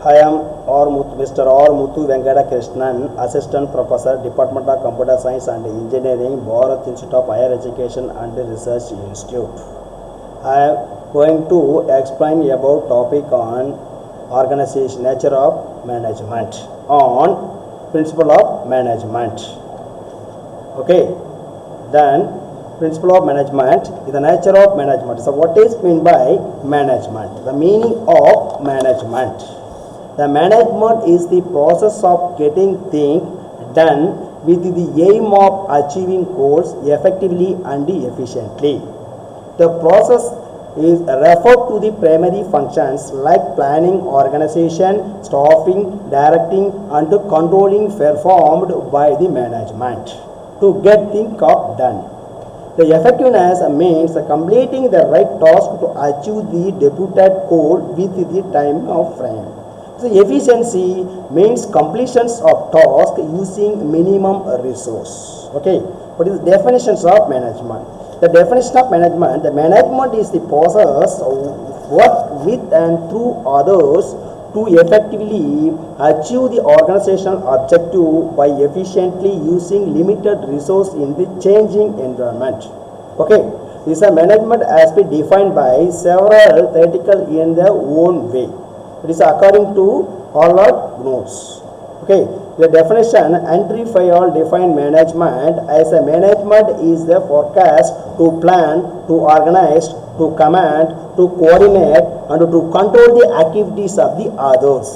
I am Mr. R. Muthu Venkata Krishnan, Assistant Professor, Department of Computer Science and Engineering, Bharat Institute of Higher Education and Research Institute. I am going to explain about topic on organization, nature of management, on principle of management. Okay, then principle of management is the nature of management. So what is meant by management? The meaning of management. The management is the process of getting things done with the aim of achieving goals effectively and efficiently. The process is referred to the primary functions like planning, organization, staffing, directing and controlling performed by the management to get things done. The effectiveness means completing the right task to achieve the deputed goal with the time of frame. So efficiency means completions of task using minimum resource. Okay, what is the definitions of management? The definition of management: the management is the process of work with and through others to effectively achieve the organizational objective by efficiently using limited resource in the changing environment. Okay, this management has been defined by several theoretical in their own way. It is according to Harvard notes. Okay, the definition: entry file define management as a management is the forecast to plan, to organize, to command, to coordinate and to control the activities of the others.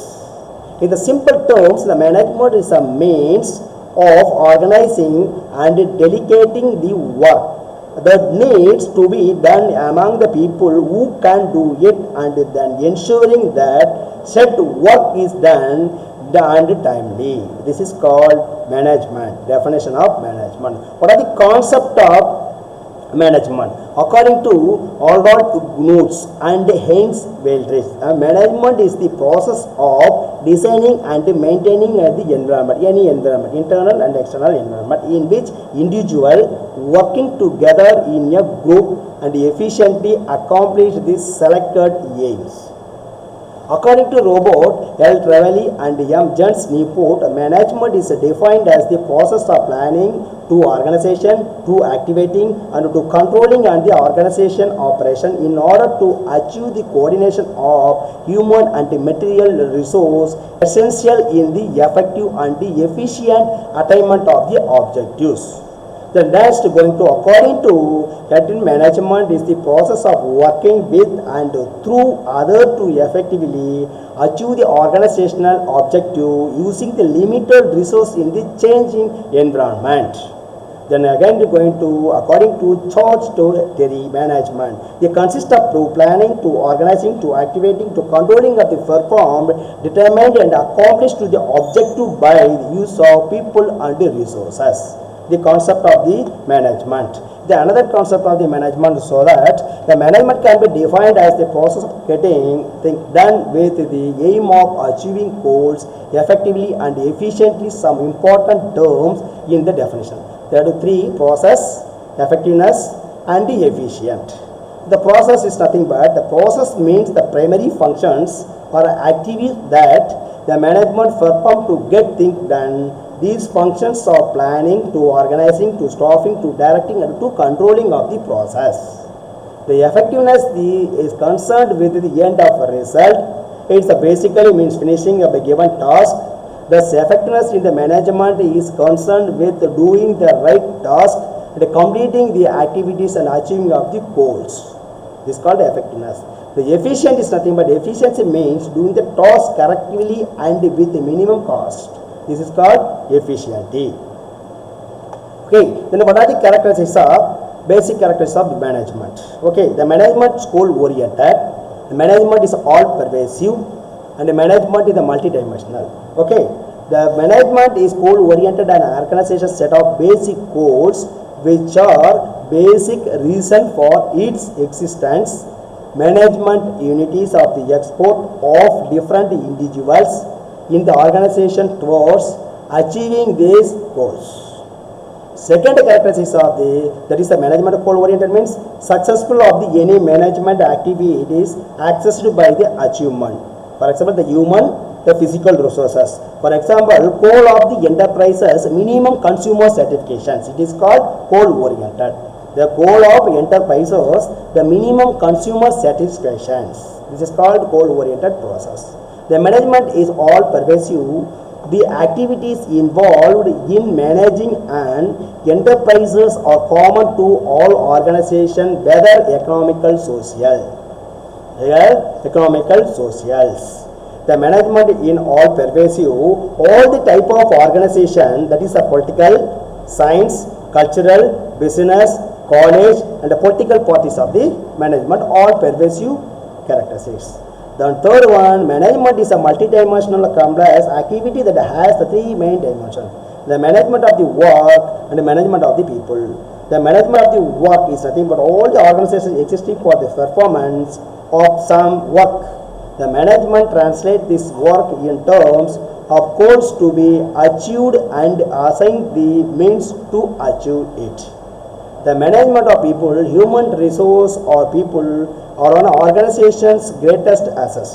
In the simple terms, the management is a means of organizing and delegating the work that needs to be done among the people who can do it and then ensuring that said work is done timely. This is called management. Definition of management. What are the concept of management? According to Harvard notes and Heinz Weldrich, management is the process of designing and maintaining the environment, any environment, internal and external environment, in which individual working together in a group and efficiently accomplish the selected aims. According to Robert L. Trevelyan and M. Jens Newport, management is defined as the process of planning to organization, to activating and to controlling and the organization operation in order to achieve the coordination of human and material resource essential in the effective and the efficient attainment of the objectives. The next going to, according to Latin, management is the process of working with and through others to effectively achieve the organizational objective using the limited resource in the changing environment. Then again going to, according to George theory, management, they consist of planning, to organizing, to activating, to controlling of the performed, determined and accomplished to the objective by the use of people and resources. The concept of the management. The another concept of the management, so that the management can be defined as the process of getting things done with the aim of achieving goals effectively and efficiently. Some important terms in the definition. There are three: process, effectiveness and the efficient. The process is nothing but, the process means the primary functions or activities that the management perform to get things done. These functions are planning, to organizing, to staffing, to directing and to controlling of the process. The effectiveness is concerned with the end of a result. It basically means finishing of a given task. Thus, effectiveness in the management is concerned with doing the right task and completing the activities and achieving of the goals. This is called effectiveness. The efficient is nothing but, efficiency means doing the task correctly and with the minimum cost. This is called efficiency. Okay, then what are the characteristics of, basic characteristics of the management? Okay, the management is goal oriented, the management is all pervasive, and the management is multidimensional. Okay, the management is goal oriented and organization set of basic goals which are basic reason for its existence. Management unities of the export of different individuals in the organization towards achieving these goals. Second characteristics of that is the management goal oriented means successful of any management activity is accessed by the achievement. For example, the human the physical resources. For example, coal of the enterprises minimum consumer certifications. It is called coal oriented. The goal of enterprises, the minimum consumer satisfactions. This is called goal-oriented process. The management is all pervasive. The activities involved in managing an enterprises are common to all organizations, whether economical, social. The management in all pervasive, all the type of organization, that is a political, science, cultural, business, college and the political parties of the management, all pervasive characteristics. The third one, management is a multidimensional complex activity that has the three main dimensions. The management of the work and the management of the people. The management of the work is nothing but all the organizations existing for the performance of some work. The management translates this work in terms of goals to be achieved and assign the means to achieve it. The management of people, human resource or people are an organization's greatest asset.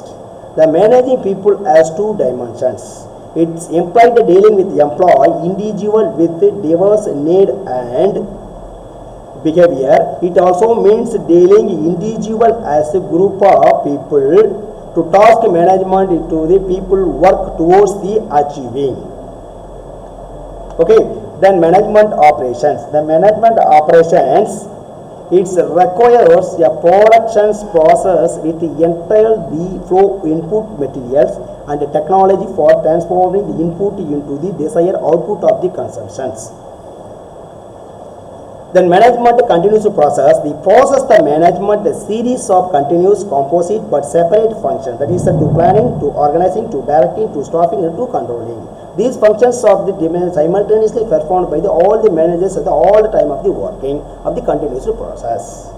The managing people has two dimensions. It implies the dealing with the employee, individual with diverse need and behavior. It also means dealing individual as a group of people. To task management to the people work towards the achieving. Okay, then management operations. The management operations, it requires a productions process. It entails the flow input materials and the technology for transforming the input into the desired output of the consumptions. Then management continuous process. The process the management a series of continuous composite but separate functions. That is to planning, to organizing, to directing, to staffing and to controlling. These functions of the simultaneously performed by all the managers at all the time of the working of the continuous process.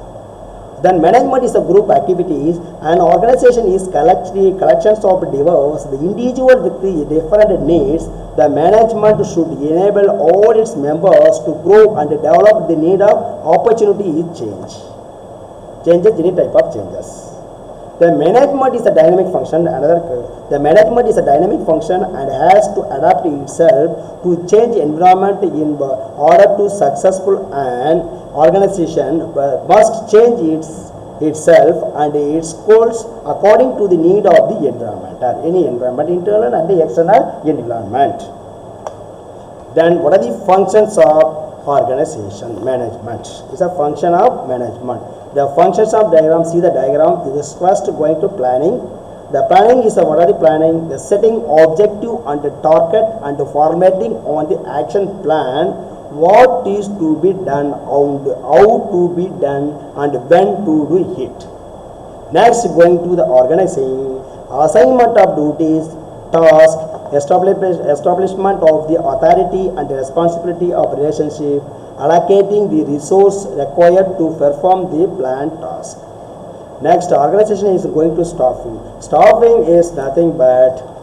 Then management is a group activities. An organization is collections of diverse, the individual with the different needs. The management should enable all its members to grow and develop. The need of opportunity is changes, any type of changes. The management is a dynamic function. The management is a dynamic function and has to adapt itself to change environment in order to successful. An organization must change itself and its goals according to the need of the environment, or any environment, internal and the external environment. Then what are the functions of organization? Management is a function of management. The functions of diagram, see the diagram. This is first going to planning. The planning is what are the planning? The setting objective and the target and the formatting on the action plan. What is to be done, how to be done and when to do it. Next going to the organizing, assignment of duties, task, establishment of the authority and the responsibility of relationship, allocating the resource required to perform the planned task. Next, organization is going to staffing. Staffing is nothing but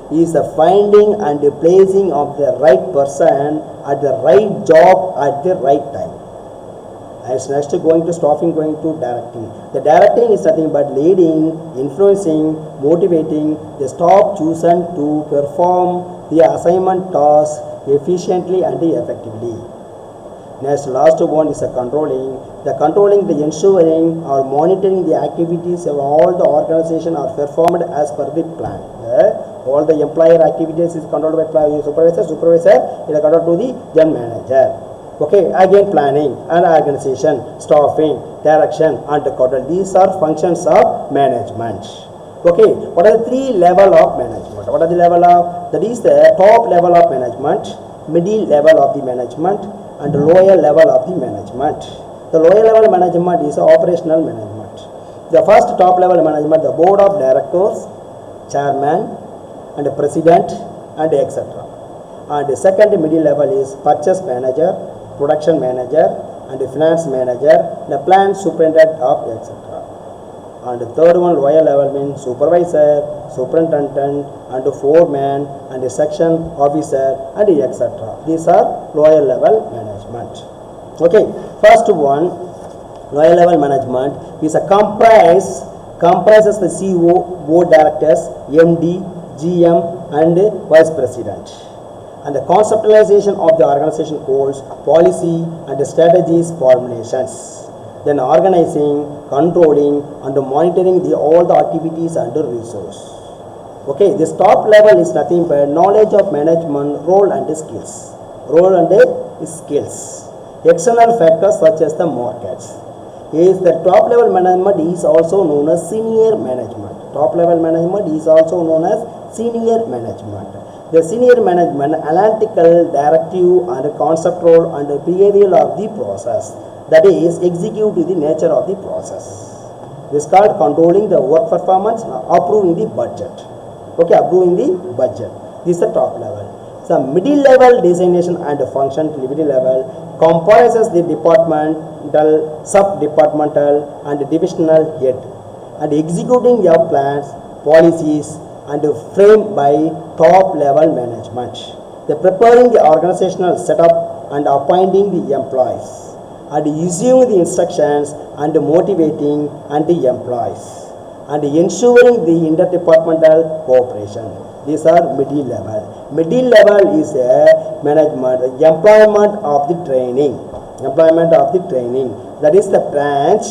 is the finding and the placing of the right person at the right job at the right time. As next going to staffing, going to directing. The directing is nothing but leading, influencing, motivating the staff chosen to perform the assignment task efficiently and effectively. Next, last one is a controlling. The controlling, the ensuring or monitoring the activities of all the organization are performed as per the plan. All the employer activities is controlled by supervisor is controlled to the general manager. Okay, again planning and organization, staffing, direction and control. These are functions of management. Okay, what are the three level of management? What are the level of? That is the top level of management, middle level of the management and the lower level of the management. The lower level management is operational management. The first top level management, the board of directors, chairman and the president and etc. And the second middle level is purchase manager, production manager and the finance manager, the plant superintendent of etc. And the third one lower level means supervisor, superintendent and the foreman and the section officer and the etc. These are lower level management. Okay, first one lower level management is a comprise comprises the CEO, board directors, MD, GM and vice president. And the conceptualization of the organization goals, policy and strategies formulations. Then organizing, controlling and monitoring all the activities and resource. Okay, this top level is nothing but knowledge of management, role and skills. Role and skills. External factors such as the markets. Is the top level management is also known as senior management. Top level management is also known as senior management. The senior management analytical, directive and conceptual and behavioral of the process. That is execute the nature of the process. This is called controlling the work performance, approving the budget. Okay, approving the budget. This is the top level. So middle level designation and function middle level comprises the departmental, sub-departmental and divisional head and executing your plans, policies and framed by top level management. The preparing the organizational setup and appointing the employees and issuing the instructions and motivating and the employees and ensuring the interdepartmental cooperation. These are middle level. Middle level is a management, employment of the training. Employment of the training. That is the branch.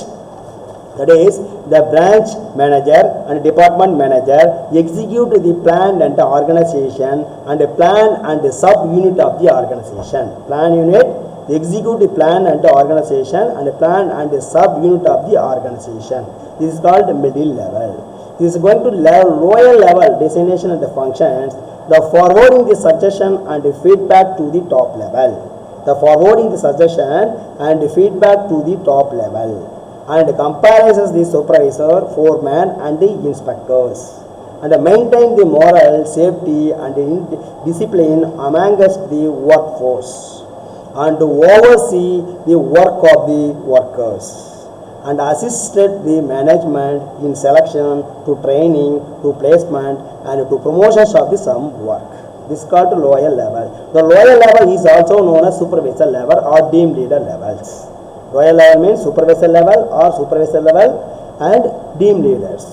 That is the branch manager and department manager execute the plan and the organization and the plan and the sub-unit of the organization. Plan unit execute the plan and the organization and the plan and the sub-unit of the organization. This is called middle level. This is going to lower level designation and the functions. The forwarding the suggestion and the feedback to the top level. The forwarding the suggestion and the feedback to the top level. And comparisons the supervisor, foreman and the inspectors. And maintain the moral, safety and discipline amongst the workforce. And oversee the work of the workers. And assisted the management in selection, to training, to placement and to promotions of the some work. This is called lower level. The lower level is also known as supervisor level or team leader levels. Lower level means supervisor level or supervisor level and team leaders.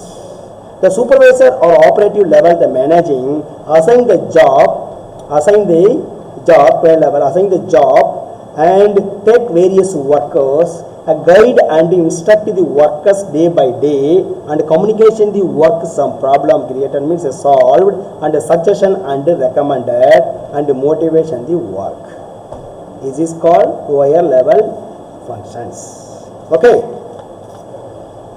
The supervisor or operative level, the managing, assign the job and take various workers, guide and instruct the workers day by day and communication the work some problem created means solved and suggestion and recommended and motivation the work. This is called lower level functions. Okay.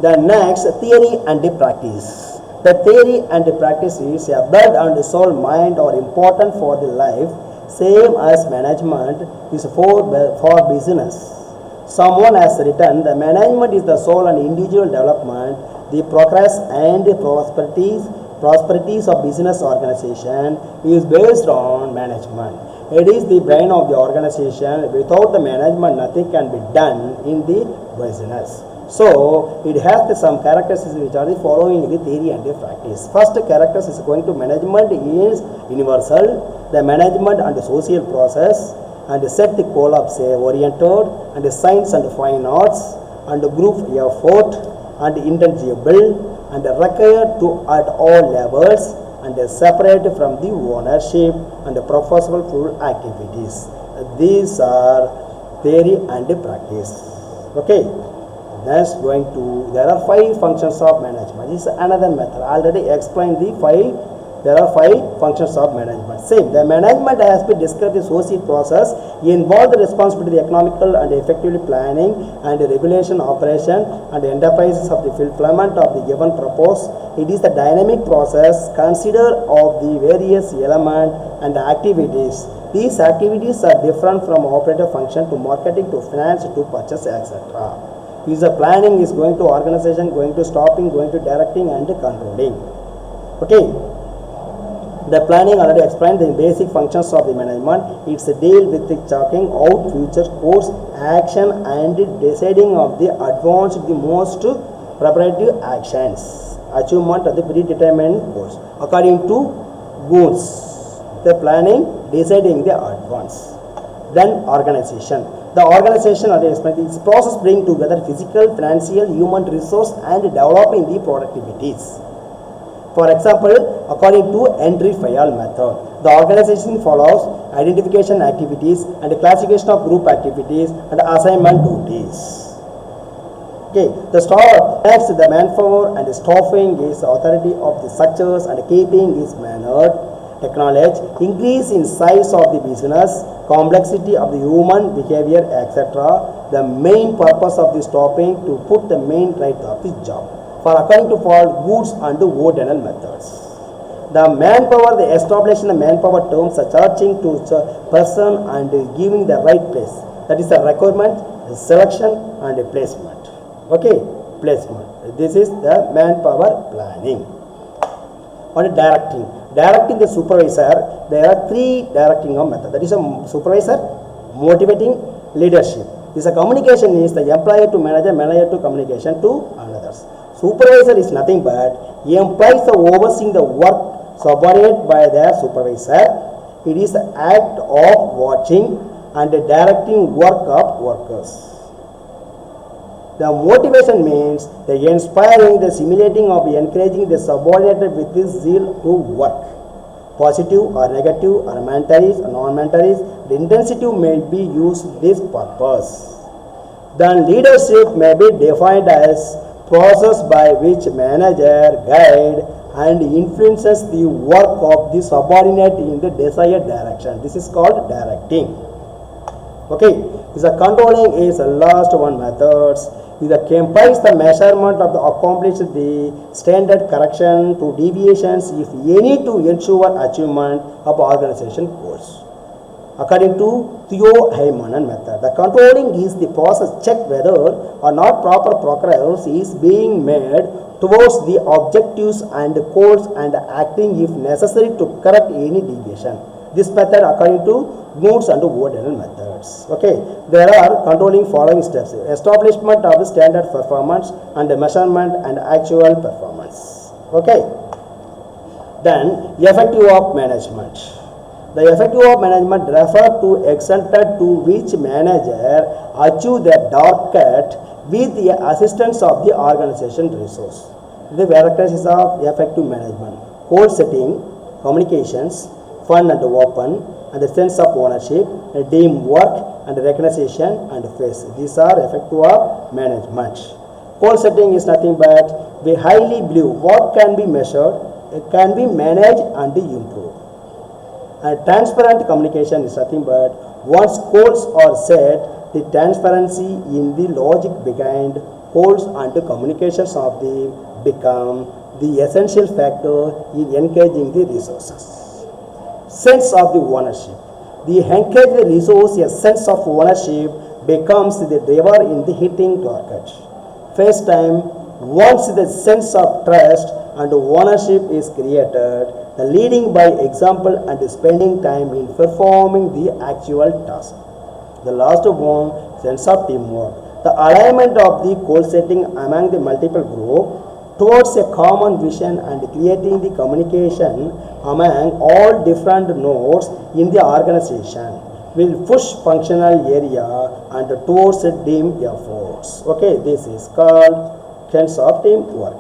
The next, theory and the practice. The theory and the practice is a blood and soul mind are important for the life, same as management is for business. Someone has written, the management is the soul and individual development, the progress and the prosperities of business organization is based on management. It is the brain of the organization. Without the management, nothing can be done in the business. So, it has some characteristics which are the following the theory and the practice. First characteristic is going to management is universal, the management and the social process, and set the goal of oriented and the science and fine arts and group effort and intangible and required to at all levels and separate from the ownership and the purposeful activities. These are theory and practice. Okay. Next there are 5 functions of management. This is another method. I already explained the 5. There are 5 functions of management. Same, the management has been described the social process involve the responsibility, the economical and effectively planning and the regulation, operation and the enterprises of the fulfillment of the given purpose. It is the dynamic process consider of the various elements and the activities. These activities are different from operator function to marketing to finance to purchase, etc. Is the planning is going to organization, going to stopping, going to directing and controlling. Okay. The planning already explained the basic functions of the management. It's a deal with the chalking out future course, action and deciding of the advanced, the most preparative actions, achievement of the predetermined course according to goals. The planning, deciding the advance. Then organization. The organization or this process bring together physical, financial, human resource and developing the productivities. For example, according to entry file method, the organization follows identification activities and classification of group activities and assignment duties. Okay, the staff acts the manpower and staffing is authority of the structures and keeping is mannered. Acknowledge increase in size of the business, complexity of the human behavior, etc. The main purpose of the stopping to put the main right of the job. For according to fall goods and ordinal methods. The manpower, the establishing the manpower terms, searching to person and giving the right place. That is the requirement, the selection and the placement. Okay, placement. This is the manpower planning. On directing. Directing the supervisor, there are three directing of method. That is a supervisor, motivating, leadership. This a communication is the employer to manager, manager to communication to others. Supervisor is nothing but employees are overseeing the work subordinated by their supervisor. It is the act of watching and directing work of workers. The motivation means the inspiring, the stimulating or encouraging the subordinate with this zeal to work. Positive or negative or mandatories or non-mandatories, the intensity may be used this purpose. Then leadership may be defined as process by which manager guide and influences the work of the subordinate in the desired direction. This is called directing. Okay, the controlling is the last one methods. It comprise the measurement of the accomplished the standard correction to deviations if any to ensure achievement of organization goals. According to Theo Heimanen method, the controlling is the process check whether or not proper progress is being made towards the objectives and goals and acting if necessary to correct any deviation. This method according to Moods and ordinal methods. Okay, there are controlling following steps: establishment of the standard performance and measurement and actual performance. Okay, then effective of management. The effective of management refer to extent to which manager achieve their target with the assistance of the organization resource. The characteristics of effective management: goal setting, communications, fun and open, and the sense of ownership, teamwork, and recognition and face. These are effective of management. Goal setting is nothing but we highly believe what can be measured, it can be managed and improved. And transparent communication is nothing but once goals are set, the transparency in the logic behind goals and the communications of them become the essential factor in engaging the resources. Sense of the ownership. The engaged resource, a sense of ownership becomes the driver in the hitting target. First time, once the sense of trust and ownership is created, the leading by example and spending time in performing the actual task. The last one, sense of teamwork. The alignment of the goal setting among the multiple group towards a common vision and creating the communication among all different nodes in the organization will push functional area and towards team efforts. Okay, this is called sense of teamwork.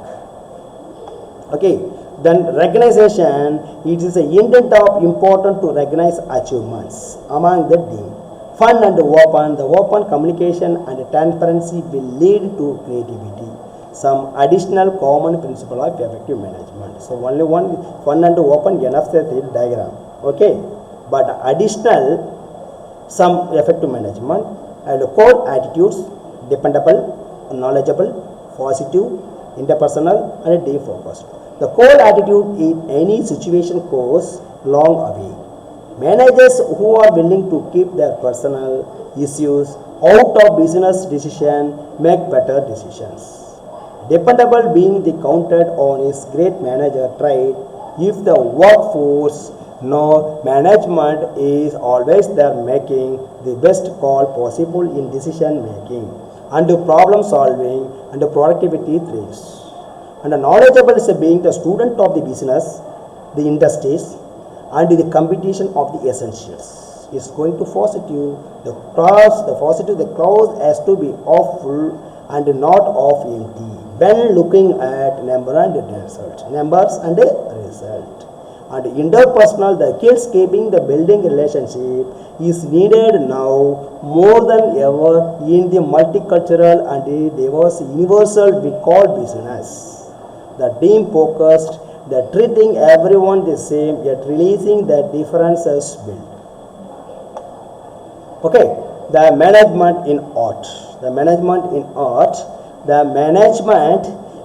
Okay, then recognition, it is an intent of important to recognize achievements among the team. Fun and open, the open communication and transparency will lead to creativity. Some additional common principle of effective management. So only one fun and open enough the diagram. Okay, but additional some effective management and core attitudes: dependable, knowledgeable, positive, interpersonal, and team focused. The core attitude in any situation goes long away. Managers who are willing to keep their personal issues out of business decision make better decisions. Dependable being the counted on is great manager trait. If the workforce no management is always there making the best call possible in decision making and problem solving and productivity thrives. And the knowledgeable is being the student of the business, the industries and the competition of the essentials. is going to positive. The clause has to be of full and not of empty when looking at numbers and result. And interpersonal, the skills keeping the building relationship is needed now more than ever in the multicultural and diverse universal we call business. The team focused, the treating everyone the same yet releasing the differences built. Okay, the management in art. The management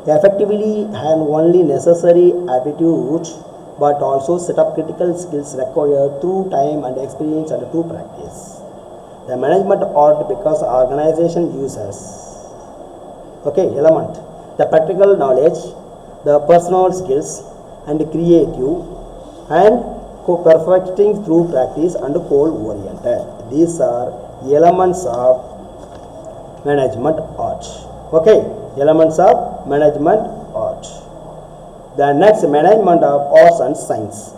effectively has only necessary aptitude but also set up critical skills required through time and experience and through practice. The management art because organization uses element, the practical knowledge, the personal skills and creative and perfecting through practice and goal oriented. These are elements of management art. Elements of management art. The next, management of arts and science.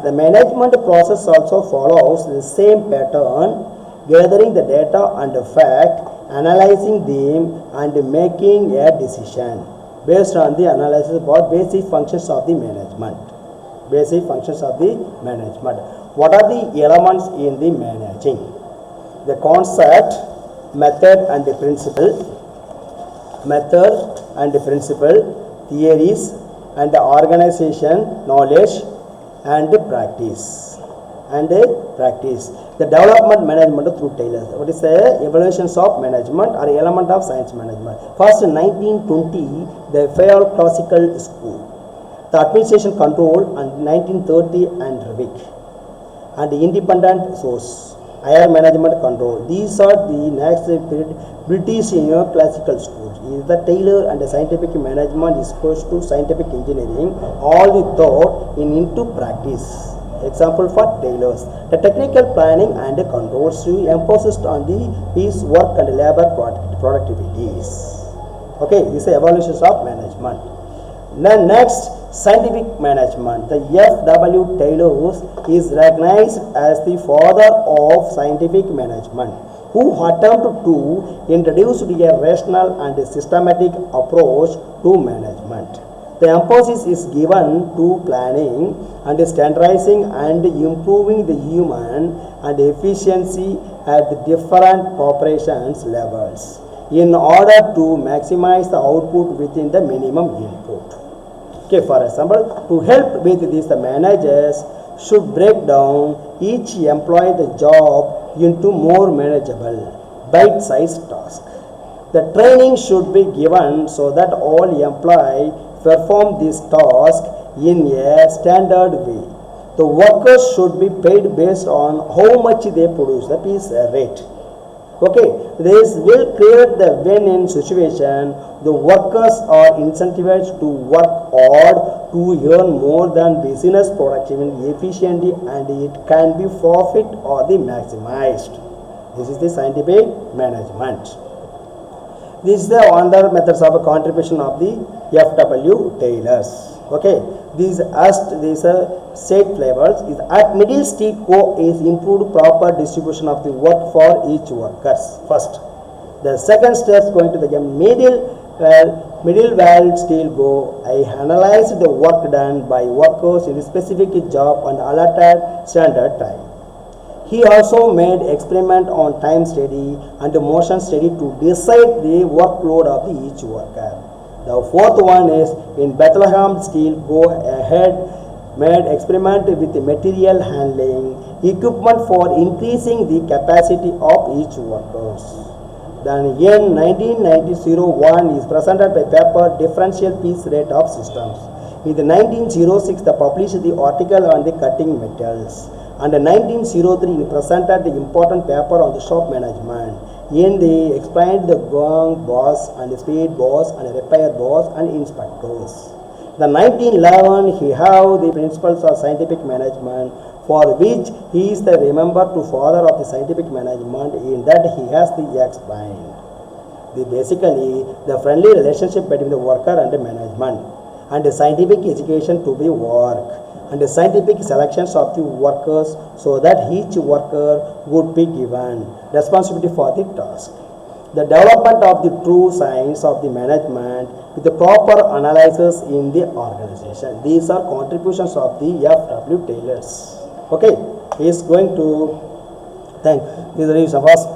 The management process also follows the same pattern, gathering the data and the fact, analyzing them and making a decision based on the analysis about basic functions of the management. What are the elements in the managing? The concept, method and the principle, theories and the organization, knowledge and practice. The development management through Taylor. What is the evolutions of management or element of science management? First in 1920, the Fayol Classical School. The administration control and 1930 and Revick. And the independent source, higher management control. These are the next period British classical schools. Is the Taylor and the scientific management is supposed to scientific engineering, all the thought into practice. Example for Taylor's. The technical planning and the controls to emphasis on the piece work and labor productivities. This is evolutions of management. Then next, scientific management. The F.W. Taylor is recognized as the father of scientific management, who attempted to introduce a rational and systematic approach to management. The emphasis is given to planning and standardizing and improving the human and efficiency at the different operations levels in order to maximize the output within the minimum input. For example, to help with this, the managers should break down each employee's job into more manageable, bite-sized tasks. The training should be given so that all employees perform this task in a standard way. The workers should be paid based on how much they produce, that is a rate. This will create the win-win situation. The workers are incentivized to work hard to earn more than business productivity efficiently, and it can be profit or the maximized. This is the scientific management. This is the other methods of a contribution of the F.W. Taylor's. These Asst, these state levels is at middle state co is improved proper distribution of the work for each workers. First, the second step is going to the middle value still go. I analyzed the work done by workers in a specific job and allotted standard time. He also made experiment on time study and motion study to decide the workload of each worker. The fourth one is in Bethlehem still go ahead made experiment with the material handling equipment for increasing the capacity of each workers. Then in 1990-01 is presented by paper differential piece rate of systems. In the 1906 they published the article on the cutting metals. And in 1903 he presented the important paper on the shop management. In the explained the gong boss and the speed boss and the repair boss and inspectors. The 1911 he have the principles of scientific management, for which he is the remembered to father of the scientific management. In that he has the explained basically the friendly relationship between the worker and the management and the scientific education to be work. and the scientific selections of the workers so that each worker would be given responsibility for the task. The development of the true science of the management with the proper analysis in the organization. These are contributions of the F.W. Taylors. Okay, he is going to thank these are some of us.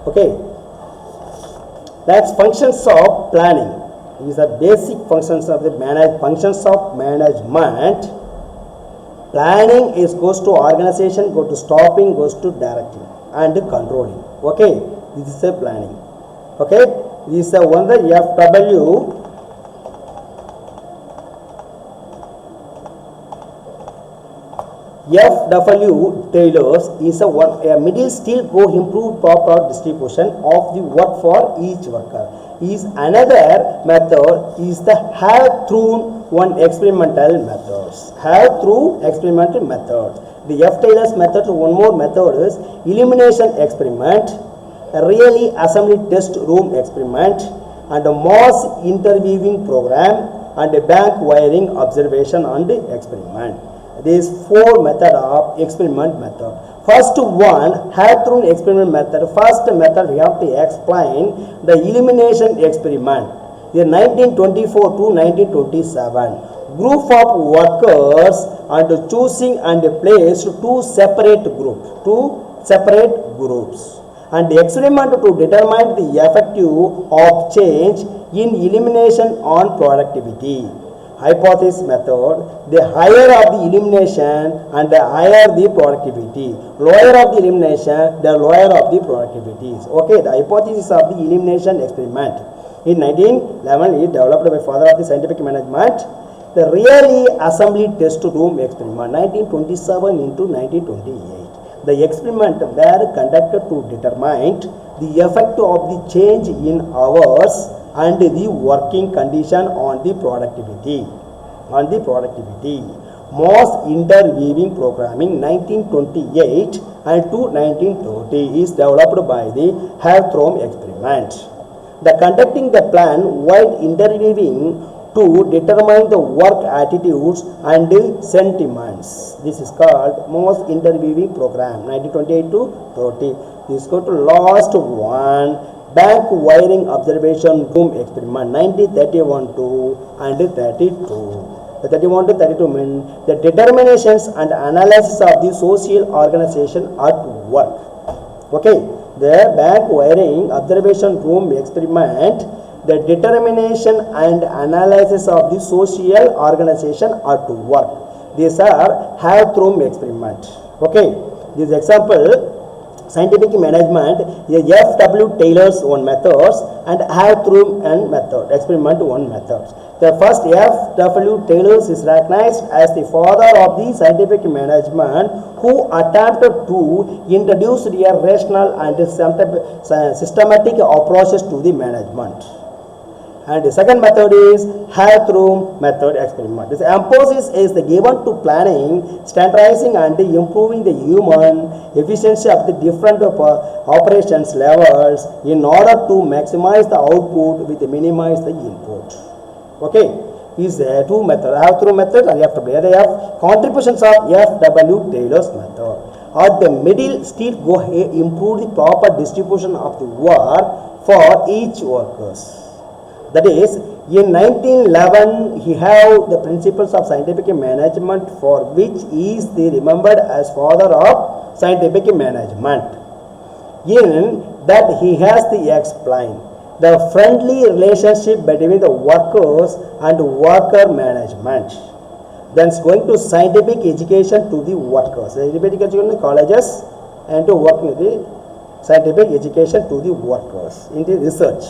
Okay, that's functions of planning. These are basic functions of the functions of management. Planning is goes to organization, goes to stopping, goes to directing and controlling. Okay, this is a planning. Okay, this is one the F.W. F.W. Taylors is a middle still go improved proper distribution of the work for each worker. Is another method is the have through one experimental methods. Have through experimental methods. The F. Taylor's method, one more method is elimination experiment, a really assembly test room experiment, and a mass interviewing program, and a back wiring observation and experiment. These four method of experiment method. First one, have through experiment method. First method we have to explain the elimination experiment. The 1924 to 1927 group of workers and choosing and placed two separate groups. And the experiment to determine the effective of change in elimination on productivity. Hypothesis method, the higher of the elimination and the higher the productivity. Lower of the elimination, the lower of the productivities. Okay, the hypothesis of the elimination experiment. In 1911, it developed by father of the scientific management. The really assembly test room experiment, 1927 into 1928. The experiment were conducted to determine the effect of the change in hours and the working condition on the productivity. Mass interviewing programming 1928 and to 1930 is developed by the Have-Thrown experiment. The conducting the plan wide interviewing to determine the work attitudes and sentiments. This is called mass interviewing program 1928 to 30. This go to last one. Back wiring observation room experiment 1931 to and 32. The 31 to 32 mean the determinations and analysis of the social organization at work. Okay, the back wiring observation room experiment, the determination and analysis of the social organization at work. These are have-thrown experiment. Okay, this example. Scientific management is F.W. Taylor's one methods and have-thrown and method, experiment one methods. The first F.W. Taylor's is recognized as the father of the scientific management who attempted to introduce a rational and systematic approaches to the management. And the second method is have-thrown method experiment. This emphasis is the given to planning, standardizing and improving the human efficiency of the different operations levels in order to maximize the output with minimize the input. Okay, is the two method, have-thrown method and F.W. They have contributions of F.W. Taylor's method. At the middle still go improve the proper distribution of the work for each workers. That is, in 1911, he have the principles of scientific management for which he is remembered as father of scientific management. In that he has to explain the friendly relationship between the workers and worker management. Then it's going to scientific education to the workers. Scientific education in the colleges and to working with the scientific education to the workers in the research.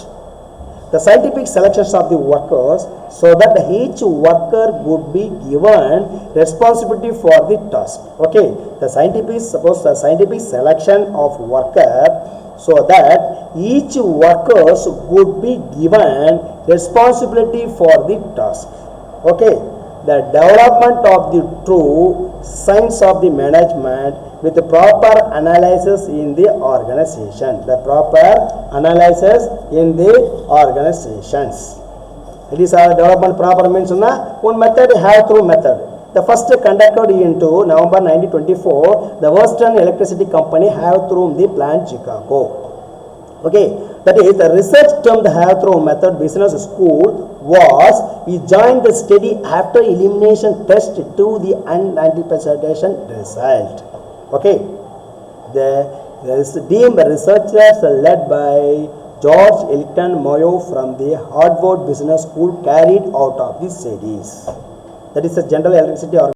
The scientific selections of the workers so that each worker would be given responsibility for the task. Okay, the scientific selection of worker so that each workers would be given responsibility for the task. Okay, the development of the true science of the management with the proper analysis in the organization. The proper analysis in the organizations. It is our development proper means one method have through method. The first conducted into November 1924, the Western Electricity Company have through the plant Chicago. Okay, that is the research termed have through method business school was he joined the study after elimination test to the unanticipated result. Okay, the team researchers led by George Elton Mayo from the Harvard Business School carried out of the studies. That is a general electricity